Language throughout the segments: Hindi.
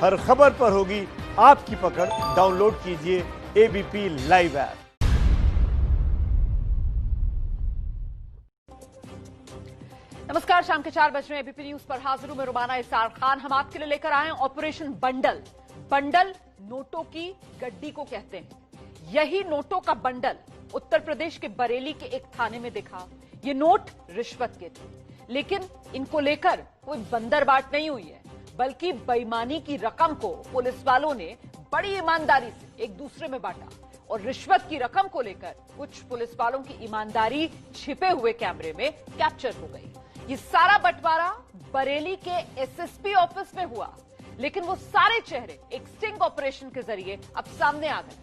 हर खबर पर होगी आपकी पकड़। डाउनलोड कीजिए एबीपी लाइव ऐप। नमस्कार, शाम के 4 बज रहे हैं। एबीपी न्यूज पर हाजिर हूं मैं रुबाना इसार खान। हम आपके लिए लेकर आए हैं ऑपरेशन बंडल। बंडल नोटों की गड्डी को कहते हैं। यही नोटों का बंडल उत्तर प्रदेश के बरेली के एक थाने में दिखा। ये नोट रिश्वत के थे, लेकिन इनको लेकर कोई बंदरबाट नहीं हुई है, बल्कि बेईमानी की रकम को पुलिस वालों ने बड़ी ईमानदारी से एक दूसरे में बांटा। और रिश्वत की रकम को लेकर कुछ पुलिस वालों की ईमानदारी छिपे हुए कैमरे में कैप्चर हो गई। ये सारा बंटवारा बरेली के एसएसपी ऑफिस में हुआ, लेकिन वो सारे चेहरे एक स्टिंग ऑपरेशन के जरिए अब सामने आ गए।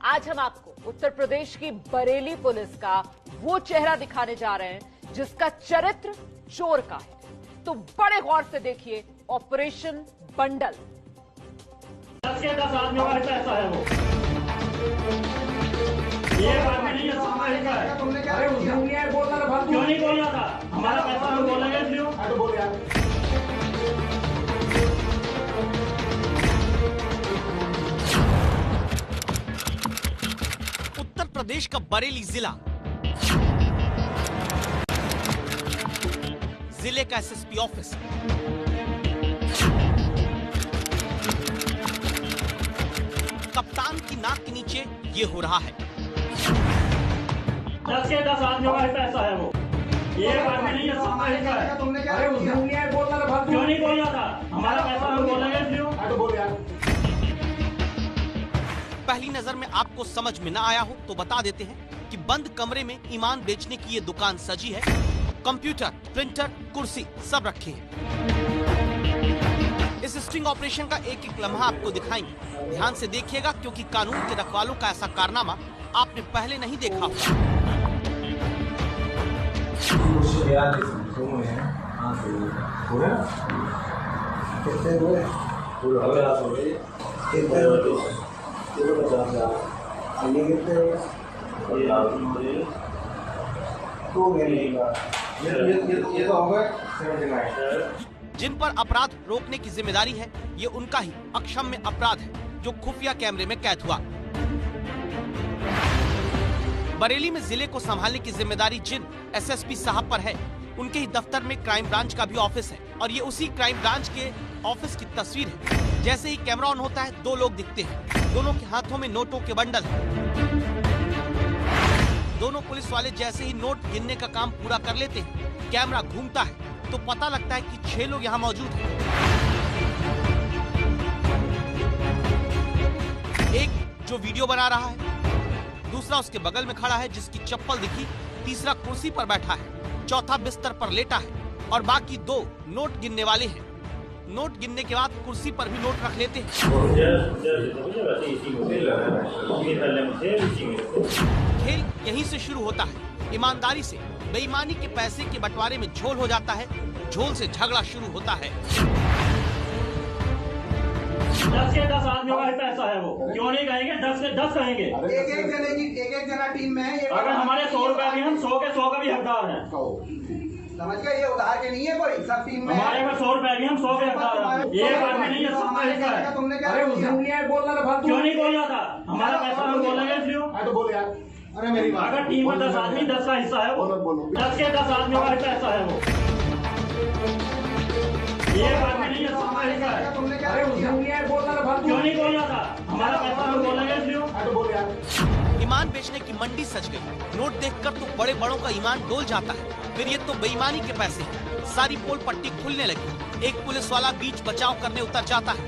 आज हम आपको उत्तर प्रदेश की बरेली पुलिस का वो चेहरा दिखाने जा रहे हैं जिसका चरित्र चोर का है। तो बड़े गौर से देखिए ऑपरेशन बंडल। 10 के 10 आदमी वाले पैसा है वो। ये आदमी नहीं है, सामने का है। अरे उसने नहीं है, बोलना था फालतू। क्यों नहीं बोलना था? हमारा पैसा हम बोलेंगे क्यों? तो बोल यार। उत्तर प्रदेश का बरेली जिले का एसएसपी ऑफिस। कप्तान की नाक के नीचे ये हो रहा है। 10 के 10 आदमी वाले पैसा है वो। ये आदमी नहीं है, सामने का है। अरे उसने नहीं है, बोलना था फालतू। क्यों नहीं बोलना था? हमारा पैसा हम बोलेंगे क्यों? तो बोल यार। पहली नजर में आपको समझ में ना आया हो तो बता देते हैं कि बंद कमरे में ईमान बेचने की ये दुकान सजी है। कंप्यूटर, प्रिंटर, कुर्सी सब रखे हैं। इस स्टिंग ऑपरेशन का एक एक लम्हा आपको दिखाएंगे। ध्यान से देखिएगा, क्योंकि कानून के रखवालों का ऐसा कारनामा आपने पहले नहीं देखा होगा। जिन पर अपराध रोकने की जिम्मेदारी है, ये उनका ही अक्षम्य अपराध है जो खुफिया कैमरे में कैद हुआ। बरेली में जिले को संभालने की जिम्मेदारी जिन एसएसपी साहब पर है, उनके ही दफ्तर में क्राइम ब्रांच का भी ऑफिस है। और ये उसी क्राइम ब्रांच के ऑफिस की तस्वीर है। जैसे ही कैमरा ऑन होता है, दो लोग दिखते हैं। दोनों के हाथों में नोटों के बंडल हैं। दोनों पुलिस वाले जैसे ही नोट गिनने का काम पूरा कर लेते हैं, कैमरा घूमता है तो पता लगता है कि 6 लोग यहाँ मौजूद हैं। एक जो वीडियो बना रहा है, दूसरा उसके बगल में खड़ा है जिसकी चप्पल दिखी, तीसरा कुर्सी पर बैठा है, चौथा बिस्तर पर लेटा है और बाकी 2 नोट गिनने वाले हैं। नोट गिनने के बाद कुर्सी पर भी नोट रख लेते हैं। खेल यहीं से शुरू होता है। ईमानदारी से बेईमानी के पैसे के बंटवारे में झोल हो जाता है। झोल से झगड़ा शुरू होता है। 10 के 10 आदमी वाले पैसा है वो। क्यों नहीं कहेंगे? 10 के 10 कहेंगे। एक जना टीम में है। अगर हमारे 100 रुपए भी, हम 100 के 100 का भी हकदार हैं। समझ गए? ये उधार के नहीं है कोई, सब टीम में। हमारे पास 100 रुपए भी, हम 100 के हकदार हैं। ये आदमी नहीं है, सामने का है। अरे उसने नहीं है, बोलना था फालतू। क्यों नहीं बोलना था? हमारा पैसा हम बोलेंगे क्यों? तो बोल यार। अरे मेरी बात। अगर टीम में 10 आदमी, 10 का हिस्सा है वो। 10 के 10 आदमी वाले पैसा है वो। ये आदमी नहीं है, सामने का है। अरे उसने नहीं है, बोलना था फालतू। क्यों नहीं बोलना था? हमारा पैसा हम बोलेंगे क्यों? तो बोल यार। ईमान बेचने की मंडी सज गई। नोट देखकर तो बड़े बड़ों का ईमान डोल जाता है। फिर ये तो बेईमानी के पैसे हैं। सारी पोल पट्टी खुलने लगी। एक पुलिस वाला बीच बचाव करने उतर जाता है।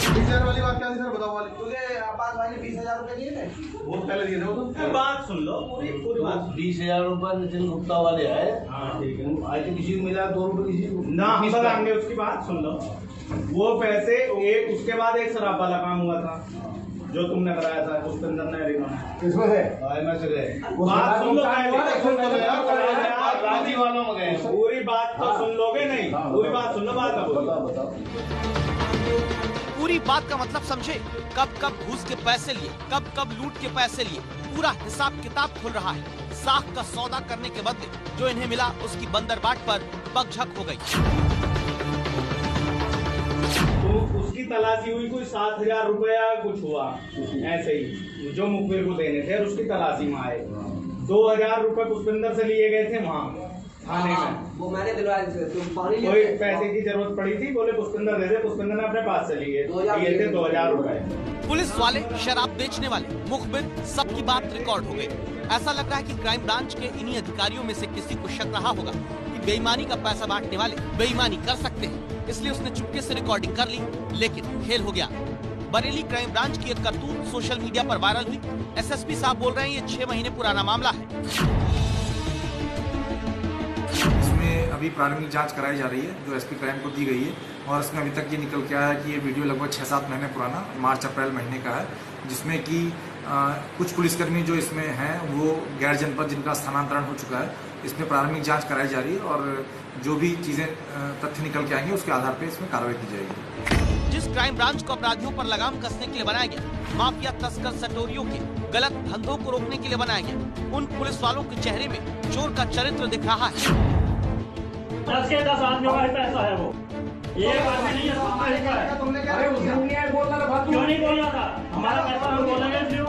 20,000 वाली बात क्या थी सर? बताओ वाली। तुझे आपात भाई ने 20,000 रुपए दिए थे? वो पहले दिए थे वो तो। बात सुन लो पूरी बात। 20,000 रुपए नितिन गुप्ता वाले आए। हाँ ठीक है। आज तो किसी को मिला 2 रुपए, किसी को ना हम बताएंगे उसकी बात सुन लो। वो पैसे एक उसके बाद एक शराब वाला काम हुआ था जो तुमने कराया था पुष्पेंद्र ने। किसमें से? में से गए। बात सुन लो, राजी वालों में गए। पूरी बात तो सुन लोगे नहीं? पूरी बात सुन लो, बात बताओ। पूरी बात का मतलब समझे। कब कब घूस के पैसे लिए, कब कब लूट के पैसे लिए, पूरा हिसाब किताब खुल रहा है। साख का सौदा करने के बदले जो इन्हें मिला उसकी बंदरबाट पर पगझक हो गई। तलाशी हुई, कोई 7,000 रुपया कुछ हुआ ऐसे ही जो मुखबिर को देने थे, और उसकी तलाशी में आए। 2,000 रुपए पुष्पिंदर से लिए गए थे वहाँ थाने में। वो मैंने दिलवाया, कोई पैसे की जरूरत पड़ी थी, बोले पुष्पिंदर दे दे, पुष्पिंदर ने अपने पास से लिए थे 2,000 रुपए। पुलिस वाले, शराब बेचने वाले, मुखबिर, सबकी बात रिकॉर्ड हो गई। ऐसा लग रहा है कि क्राइम ब्रांच के इन्हीं अधिकारियों में से किसी को शक रहा होगा कि बेईमानी का पैसा बांटने वाले बेईमानी कर सकते हैं, इसलिए उसने चुपके से रिकॉर्डिंग कर ली, लेकिन खेल हो गया। बरेली क्राइम ब्रांच की एक करतूत सोशल मीडिया पर वायरल हुई। एसएसपी साहब बोल रहे हैं ये 6 महीने पुराना मामला है। इसमें अभी प्रारंभिक जांच कराई जा रही है जो एसपी क्राइम को दी गई है, और इसमें अभी तक ये निकल के आया है कि ये वीडियो लगभग 6-7 महीने पुराना, मार्च-अप्रैल महीने का है, जिसमें कि कुछ पुलिसकर्मी जो इसमें हैं वो गैर जनपद जिनका स्थानांतरण हो चुका है। इसमें प्रारंभिक जांच कराई जा रही है और जो भी चीजें तथ्य निकल के आएंगे उसके आधार पर इसमें कार्रवाई की जाएगी। जिस क्राइम ब्रांच को अपराधियों पर लगाम कसने के लिए बनाया गया, माफिया, तस्कर, सटोरियों के गलत धंधों को रोकने के लिए बनाया गया, उन पुलिस वालों के चेहरे में चोर का चरित्र दिख रहा है। 10 के 10 आदमियों का पैसा है वो, एक आदमी नहीं है, सबका हिस्सा है। अरे उसने बोल रहा था, क्यों नहीं बोल रहा था? हमारा पैसा हम बोलेंगे क्यों?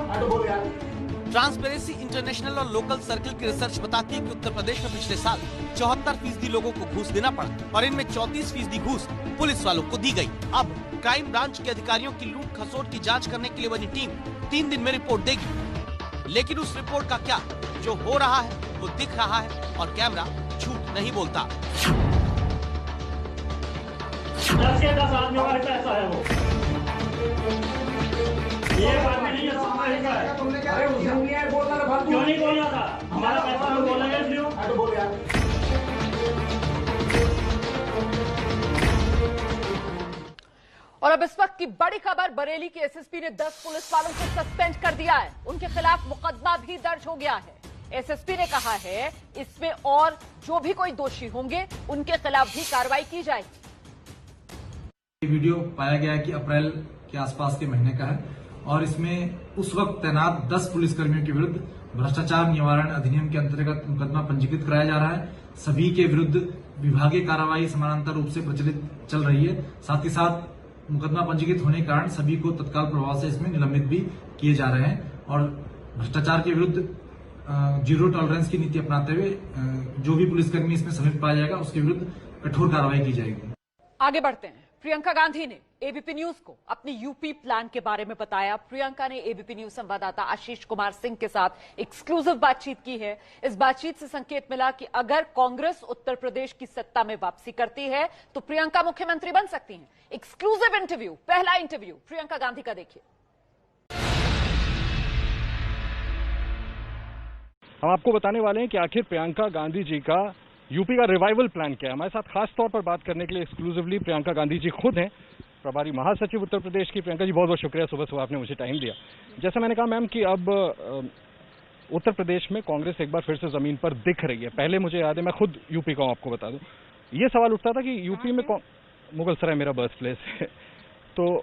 ट्रांसपेरेंसी इंटरनेशनल और लोकल सर्किल की रिसर्च बताती है कि उत्तर प्रदेश में पिछले साल 74% लोगों को घूस देना पड़ा, और इनमें 34% घूस पुलिस वालों को दी गई। अब क्राइम ब्रांच के अधिकारियों की लूट खसोट की जांच करने के लिए बनी टीम 3 दिन में रिपोर्ट देगी, लेकिन उस रिपोर्ट का क्या? जो हो रहा है वो दिख रहा है, और कैमरा झूठ नहीं बोलता। 10 के 10 आदमियों का पैसा है वो, एक आदमी नहीं है, सबका हिस्सा है। अरे उसने बोल रहा था, क्यों नहीं बोल रहा था? हमारा पैसा हम बोलेंगे क्यों? और अब इस वक्त की बड़ी खबर, बरेली के एसएसपी ने 10 पुलिस वालों को सस्पेंड कर दिया है। उनके खिलाफ मुकदमा भी दर्ज हो गया है। एसएसपी ने कहा है इसमें और जो भी कोई दोषी होंगे उनके खिलाफ भी कार्रवाई की जाएगी। ये वीडियो पाया गया है कि अप्रैल के आसपास के महीने का है, और इसमें उस वक्त तैनात 10 पुलिसकर्मियों के विरुद्ध भ्रष्टाचार निवारण अधिनियम के अंतर्गत मुकदमा पंजीकृत कराया जा रहा है। सभी के विरुद्ध विभागीय कार्रवाई समानांतर रूप से प्रचलित चल रही है। साथ ही साथ मुकदमा पंजीकृत होने के कारण सभी को तत्काल प्रभाव से इसमें निलंबित भी किए जा रहे हैं, और भ्रष्टाचार के विरुद्ध जीरो टॉलरेंस की नीति अपनाते हुए जो भी पुलिसकर्मी इसमें सम्मिलित पाया जाएगा उसके विरुद्ध कठोर कार्रवाई की जाएगी। आगे बढ़ते हैं। प्रियंका गांधी ने एबीपी न्यूज को अपनी यूपी प्लान के बारे में बताया। प्रियंका ने एबीपी न्यूज संवाददाता आशीष कुमार सिंह के साथ एक्सक्लूसिव बातचीत की है। इस बातचीत से संकेत मिला कि अगर कांग्रेस उत्तर प्रदेश की सत्ता में वापसी करती है तो प्रियंका मुख्यमंत्री बन सकती हैं। एक्सक्लूसिव इंटरव्यू, पहला इंटरव्यू प्रियंका गांधी का देखिए। हम आपको बताने वाले हैं कि आखिर प्रियंका गांधी जी का यूपी का रिवाइवल प्लान क्या है। हमारे साथ खास तौर पर बात करने के लिए एक्सक्लूसिवली प्रियंका गांधी जी खुद हैं, प्रभारी महासचिव उत्तर प्रदेश की। प्रियंका जी बहुत बहुत शुक्रिया, सुबह सुबह आपने मुझे टाइम दिया। जैसा मैंने कहा मैम कि अब उत्तर प्रदेश में कांग्रेस एक बार फिर से जमीन पर दिख रही है। पहले मुझे याद है, मैं खुद यूपी का हूं, आपको बता दूं, ये सवाल उठता था कि यूपी में मुगलसराय मेरा बर्थ प्लेस है, तो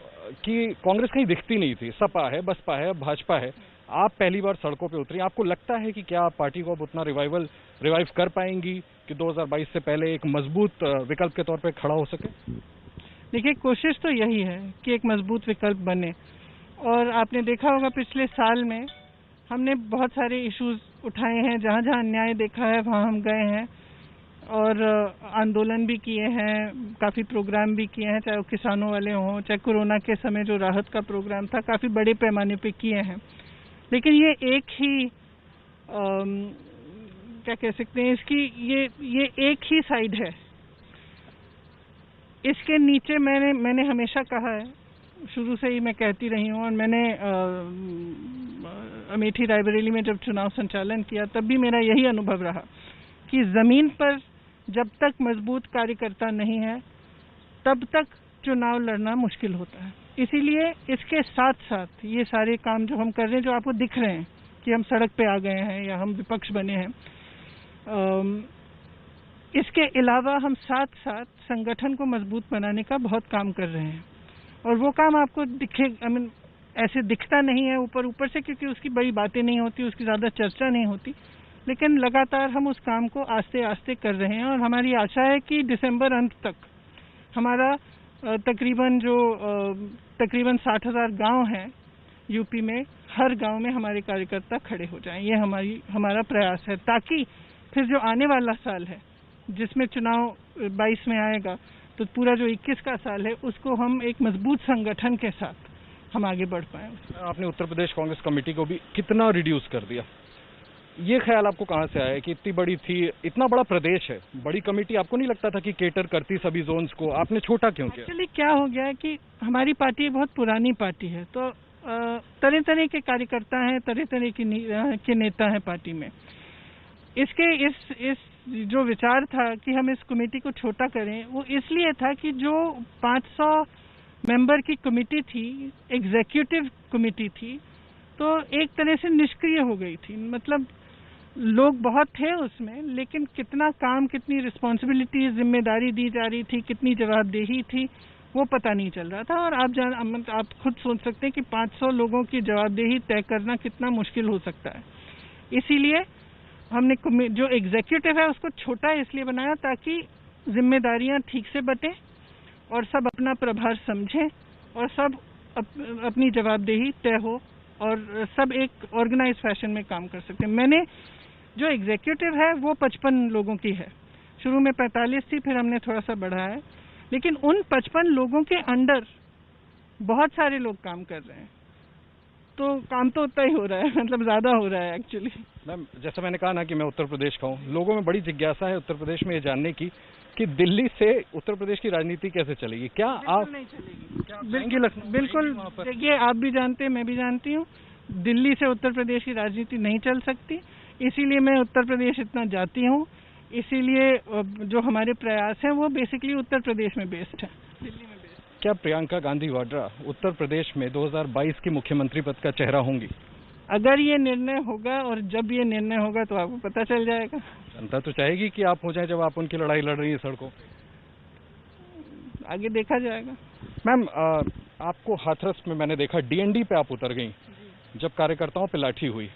कि कांग्रेस कहीं दिखती नहीं थी। सपा है, बसपा है, भाजपा है। आप पहली बार सड़कों पे उतरी, आपको लगता है कि क्या पार्टी को अब उतना रिवाइव कर पाएंगी कि 2022 से पहले एक मजबूत विकल्प के तौर पे खड़ा हो सके? देखिए, कोशिश तो यही है कि एक मजबूत विकल्प बने, और आपने देखा होगा पिछले साल में हमने बहुत सारे इश्यूज उठाए हैं, जहाँ जहाँ अन्याय देखा है वहाँ हम गए हैं और आंदोलन भी किए हैं, काफ़ी प्रोग्राम भी किए हैं, चाहे वो किसानों वाले हों, चाहे कोरोना के समय जो राहत का प्रोग्राम था, काफ़ी बड़े पैमाने पे किए हैं। लेकिन ये एक ही क्या कह सकते हैं, इसकी ये एक ही साइड है। इसके नीचे मैंने हमेशा कहा है, शुरू से ही मैं कहती रही हूँ, और मैंने अमेठी रायबरेली में जब चुनाव संचालन किया तब भी मेरा यही अनुभव रहा कि जमीन पर जब तक मजबूत कार्यकर्ता नहीं है तब तक चुनाव लड़ना मुश्किल होता है। इसीलिए इसके साथ साथ ये सारे काम जो हम कर रहे हैं, जो आपको दिख रहे हैं कि हम सड़क पे आ गए हैं या हम विपक्ष बने हैं, इसके अलावा हम साथ साथ संगठन को मजबूत बनाने का बहुत काम कर रहे हैं। और वो काम आपको ऐसे दिखता नहीं है ऊपर से, क्योंकि उसकी बड़ी बातें नहीं होती, उसकी ज़्यादा चर्चा नहीं होती, लेकिन लगातार हम उस काम को आस्ते आस्ते कर रहे हैं। और हमारी आशा है कि दिसंबर अंत तक हमारा तकरीबन 60,000 गांव हैं यूपी में, हर गांव में हमारे कार्यकर्ता खड़े हो जाएं। ये हमारा प्रयास है, ताकि फिर जो आने वाला साल है जिसमें चुनाव 22 में आएगा, तो पूरा जो 21 का साल है उसको हम एक मजबूत संगठन के साथ हम आगे बढ़ पाए। आपने उत्तर प्रदेश कांग्रेस कमेटी को भी कितना रिड्यूस कर दिया, ये ख्याल आपको कहाँ से आया कि इतनी बड़ी थी, इतना बड़ा प्रदेश है, बड़ी कमेटी आपको नहीं लगता था कि केटर करती सभी जोन्स को, आपने छोटा क्यों किया? एक्चुअली क्या हो गया है कि हमारी पार्टी बहुत पुरानी पार्टी है, तो तरह तरह के कार्यकर्ता हैं, तरह तरह के नेता हैं पार्टी में। इस जो विचार था कि हम इस कमेटी को छोटा करें, वो इसलिए था कि जो 500 मेंबर की कमेटी थी, एग्जीक्यूटिव कमेटी थी, तो एक तरह से निष्क्रिय हो गई थी। मतलब लोग बहुत थे उसमें, लेकिन कितना काम, कितनी रिस्पॉन्सिबिलिटी, जिम्मेदारी दी जा रही थी, कितनी जवाबदेही थी, वो पता नहीं चल रहा था। और आप खुद सोच सकते हैं कि 500 लोगों की जवाबदेही तय करना कितना मुश्किल हो सकता है। इसीलिए हमने जो एग्जीक्यूटिव है उसको छोटा इसलिए बनाया ताकि जिम्मेदारियां ठीक से बटें और सब अपना प्रभार समझें और सब अपनी जवाबदेही तय हो और सब एक ऑर्गेनाइज फैशन में काम कर सकते हैं। मैंने जो एग्जीक्यूटिव है वो 55 लोगों की है, शुरू में 45 थी, फिर हमने थोड़ा सा बढ़ाया, लेकिन उन 55 लोगों के अंडर बहुत सारे लोग काम कर रहे हैं, तो काम तो उतना ही हो रहा है, मतलब ज्यादा हो रहा है एक्चुअली। मैम, जैसा मैंने कहा ना कि मैं उत्तर प्रदेश का हूँ, लोगों में बड़ी जिज्ञासा है उत्तर प्रदेश में ये जानने की कि दिल्ली से उत्तर प्रदेश की राजनीति कैसे चलेगी, क्या आप नहीं चलेगी? बिल्कुल, देखिए आप भी जानते हैं, मैं भी जानती हूँ, दिल्ली से उत्तर प्रदेश की राजनीति नहीं चल सकती, इसीलिए मैं उत्तर प्रदेश इतना जाती हूँ, इसीलिए जो हमारे प्रयास हैं वो बेसिकली उत्तर प्रदेश में बेस्ड है, दिल्ली में बेस्ड। क्या प्रियंका गांधी वाड्रा उत्तर प्रदेश में 2022 की मुख्यमंत्री पद का चेहरा होंगी? अगर ये निर्णय होगा और जब ये निर्णय होगा तो आपको पता चल जाएगा। जनता तो चाहेगी कि आप हो जाए जब आप उनकी लड़ाई लड़ रही है सड़कों पे, आगे देखा जाएगा। मैम, आपको हाथरस में मैंने देखा, डीएनडी पे आप उतर गई जब कार्यकर्ताओं पे लाठी हुई।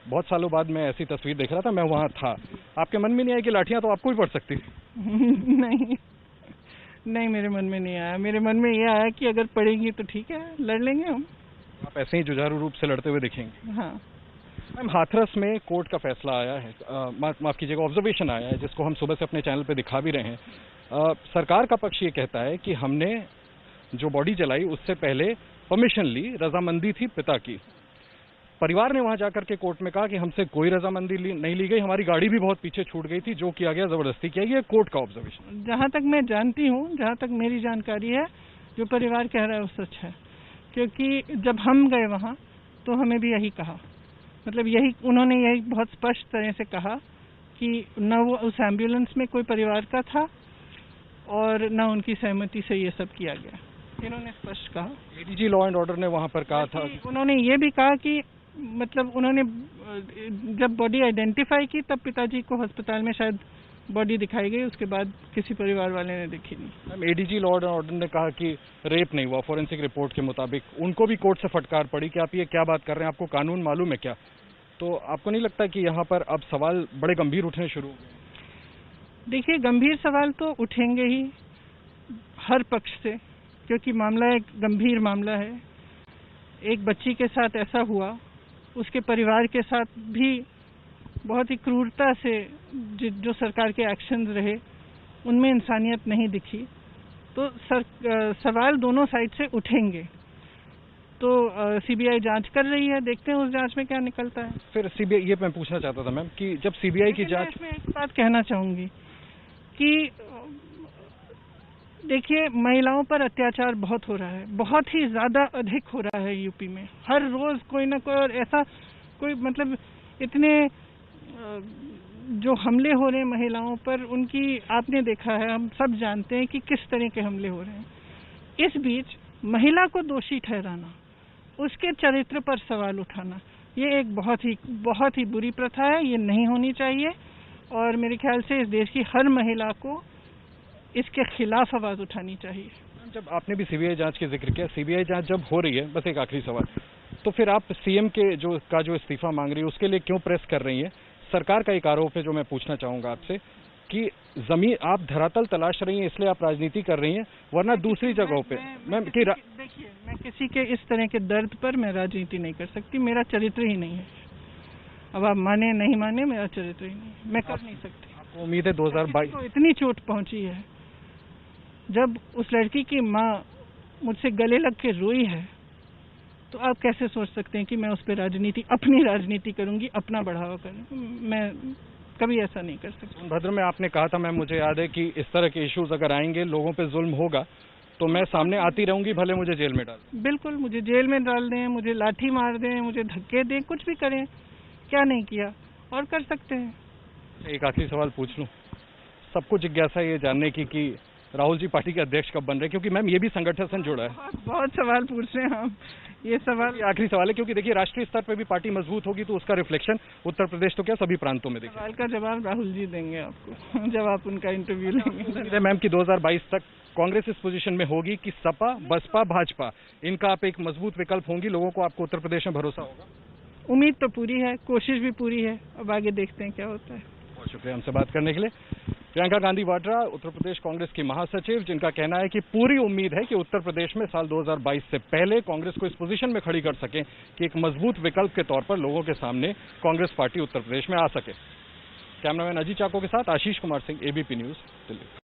बहुत सालों बाद मैं ऐसी तस्वीर देख रहा था, मैं वहाँ था, आपके मन में नहीं आया कि लाठियां तो आपको भी पड़ सकती थी? नहीं, मेरे मन में नहीं आया। मेरे मन में ये आया कि अगर पड़ेंगी तो ठीक है, लड़ लेंगे हम। आप ऐसे ही जुझारू रूप से लड़ते हुए दिखेंगे? हाँ। मैम, हाथरस में कोर्ट का फैसला आया है, माफ कीजिएगा, ऑब्जर्वेशन आया है, जिसको हम सुबह से अपने चैनल पे दिखा भी रहे हैं। सरकार का पक्ष ये कहता है कि हमने जो बॉडी जलाई उससे पहले परमिशन ली, रजामंदी थी पिता की। परिवार ने वहां जाकर के कोर्ट में कहा कि हमसे कोई रजामंदी नहीं ली गई, हमारी गाड़ी भी बहुत पीछे छूट गई थी, जो किया गया जबरदस्ती किया गया। कोर्ट का ऑब्जर्वेशन। जहां तक मैं जानती हूं, जहां तक मेरी जानकारी है, जो परिवार कह रहा है वो सच है, क्योंकि जब हम गए वहां तो हमें भी यही कहा, मतलब उन्होंने यही बहुत स्पष्ट तरह से कहा कि न वो उस एम्बुलेंस में कोई परिवार का था और न उनकी सहमति से ये सब किया गया, इन्होंने स्पष्ट कहा। एडीजी लॉ एंड ऑर्डर ने वहां पर कहा था, उन्होंने ये भी कहा कि मतलब उन्होंने जब बॉडी आइडेंटिफाई की तब पिताजी को अस्पताल में शायद बॉडी दिखाई गई, उसके बाद किसी परिवार वाले ने देखी नहीं। एडीजी लॉ एंड ऑर्डर ने कहा कि रेप नहीं हुआ, फॉरेंसिक रिपोर्ट के मुताबिक। उनको भी कोर्ट से फटकार पड़ी कि आप ये क्या बात कर रहे हैं, आपको कानून मालूम है क्या? तो आपको नहीं लगता कि यहाँ पर अब सवाल बड़े गंभीर उठने शुरू हो गए? देखिए, गंभीर सवाल तो उठेंगे ही हर पक्ष से, क्योंकि मामला एक गंभीर मामला है। एक बच्ची के साथ ऐसा हुआ, उसके परिवार के साथ भी बहुत ही क्रूरता से जो सरकार के एक्शंस रहे उनमें इंसानियत नहीं दिखी, तो सवाल दोनों साइड से उठेंगे। तो सीबीआई जांच कर रही है, देखते हैं उस जांच में क्या निकलता है। फिर सीबीआई, ये मैं पूछना चाहता था मैम कि जब सीबीआई की जांच में एक बात कहना चाहूंगी कि देखिए, महिलाओं पर अत्याचार बहुत हो रहा है, बहुत ही ज्यादा अधिक हो रहा है यूपी में। हर रोज कोई ना कोई, और ऐसा कोई मतलब इतने जो हमले हो रहे हैं महिलाओं पर, उनकी आपने देखा है, हम सब जानते हैं कि किस तरह के हमले हो रहे हैं। इस बीच महिला को दोषी ठहराना, उसके चरित्र पर सवाल उठाना, ये एक बहुत ही बुरी प्रथा है, ये नहीं होनी चाहिए। और मेरे ख्याल से इस देश की हर महिला को इसके खिलाफ आवाज उठानी चाहिए। जब आपने भी सीबीआई जांच की जिक्र किया, सीबीआई जांच जब हो रही है, बस एक आखिरी सवाल, तो फिर आप सीएम के जो इस्तीफा मांग रही है उसके लिए क्यों प्रेस कर रही है? सरकार का एक आरोप है जो मैं पूछना चाहूंगा आपसे कि जमीन आप धरातल तलाश रही हैं इसलिए आप राजनीति कर रही हैं, वरना दूसरी जगहों पे मैम कि देखिए, मैं किसी के इस तरह के दर्द पर मैं राजनीति नहीं कर सकती, मेरा चरित्र ही नहीं है। अब आप माने नहीं माने, मेरा चरित्र ही नहीं है, मैं कर नहीं सकती। आपको उम्मीद है 2022 को इतनी चोट पहुंची है, जब उस लड़की की माँ मुझसे गले लग के रोई है, तो आप कैसे सोच सकते हैं कि मैं उस पर राजनीति, अपनी राजनीति करूंगी, अपना बढ़ावा करूंगी? मैं कभी ऐसा नहीं कर सकती। सोनभद्र में आपने कहा था मैम, मुझे याद है कि इस तरह के इश्यूज अगर आएंगे, लोगों पे जुल्म होगा, तो मैं सामने आती रहूंगी, भले मुझे जेल में डाल दें। बिल्कुल, मुझे जेल में डाल दें, मुझे लाठी मार दें, मुझे धक्के दें, कुछ भी करें, क्या नहीं किया और कर सकते हैं। एक आखिरी सवाल पूछ लूं, सबको जिज्ञासा ये जानने की कि राहुल जी पार्टी के अध्यक्ष कब बन रहे हैं, क्योंकि मैम ये भी संगठन से जुड़ा है। बहुत सवाल पूछ रहे हैं हम, ये सवाल आखिरी सवाल है, क्योंकि देखिए राष्ट्रीय स्तर पर भी पार्टी मजबूत होगी तो उसका रिफ्लेक्शन उत्तर प्रदेश तो क्या सभी प्रांतों में देखिए। सवाल का जवाब राहुल जी देंगे आपको जब आप उनका इंटरव्यू लेंगे। मैम की 2022 तक कांग्रेस इस पोजीशन में होगी कि सपा, बसपा, भाजपा, इनका आप एक मजबूत विकल्प होंगी, लोगों को आपको उत्तर प्रदेश में भरोसा होगा? उम्मीद तो पूरी है, कोशिश भी पूरी है, अब आगे देखते हैं क्या होता है। बहुत शुक्रिया हमसे बात करने के लिए। प्रियंका गांधी वाड्रा, उत्तर प्रदेश कांग्रेस की महासचिव, जिनका कहना है कि पूरी उम्मीद है कि उत्तर प्रदेश में साल 2022 से पहले कांग्रेस को इस पोजीशन में खड़ी कर सके कि एक मजबूत विकल्प के तौर पर लोगों के सामने कांग्रेस पार्टी उत्तर प्रदेश में आ सके। कैमरामैन अजीत चाको के साथ आशीष कुमार सिंह, एबीपी न्यूज, दिल्ली।